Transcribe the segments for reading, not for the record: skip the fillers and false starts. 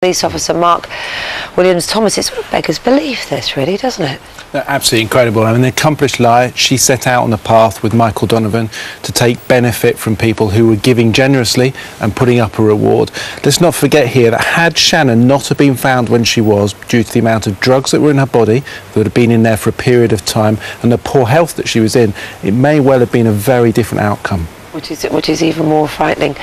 Police officer Mark Williams-Thomas. It sort of beggars belief, this, really, doesn't it? Absolutely incredible. I mean, the accomplished liar, she set out on the path with Michael Donovan to take benefit from people who were giving generously and putting up a reward. Let's not forget here that had Shannon not have been found when she was, due to the amount of drugs that were in her body, that had been in there for a period of time, and the poor health that she was in, it may well have been a very different outcome. Which is even more frightening.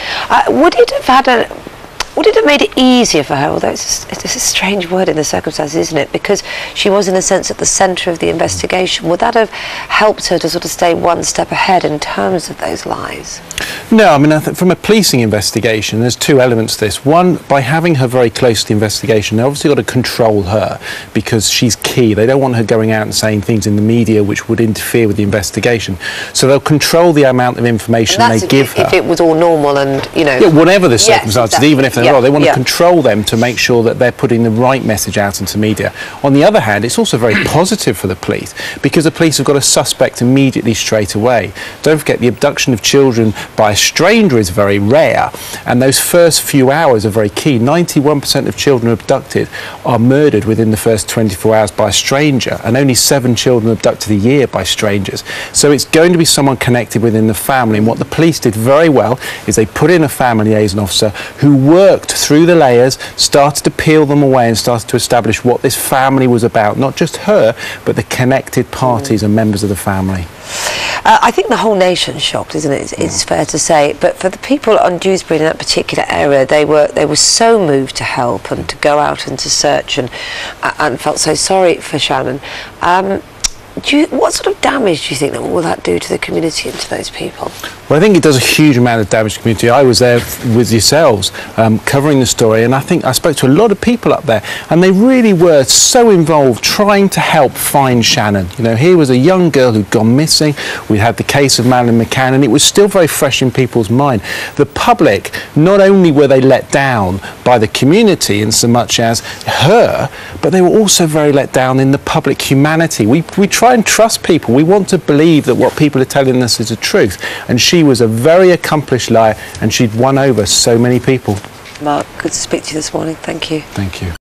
Would it have made it easier for her, although it's a strange word in the circumstances, isn't it? Because she was, in a sense, at the centre of the investigation. Would that have helped her to sort of stay one step ahead in terms of those lies? No, I mean, I think from a policing investigation, there's two elements to this. One, by having her very close to the investigation, they obviously got to control her because she's key. They don't want her going out and saying things in the media which would interfere with the investigation. So they'll control the amount of information they give her. If it was all normal and, you know... Yeah, whatever the circumstances, exactly. even if they're wrong, they want to control them to make sure that they're putting the right message out into media. On the other hand, it's also very positive for the police because the police have got a suspect immediately straight away. Don't forget, the abduction of children by a stranger is very rare, and those first few hours are very key. 91% of children abducted are murdered within the first 24 hours by a stranger, and only 7 children abducted a year by strangers. So it's going to be someone connected within the family, and what the police did very well is they put in a family liaison officer who worked through the layers, started to peel them away and started to establish what this family was about. Not just her, but the connected parties and members of the family. I think the whole nation's shocked, isn't it? It's fair to say. But for the people on Dewsbury in that particular area, they were so moved to help and to go out and to search and felt so sorry for Shannon. What sort of damage do you think that will that do to the community and to those people? Well, I think it does a huge amount of damage to the community. I was there with yourselves covering the story, and I think I spoke to a lot of people up there, and they really were so involved trying to help find Shannon. You know, here was a young girl who'd gone missing. We had the case of Madeline McCann, and it was still very fresh in people's mind. The public, not only were they let down by the community in so much as her, but they were also very let down in the public humanity. We try and trust people. We want to believe that what people are telling us is the truth, and she was a very accomplished liar, and she'd won over so many people. Mark, good to speak to you this morning. Thank you. Thank you.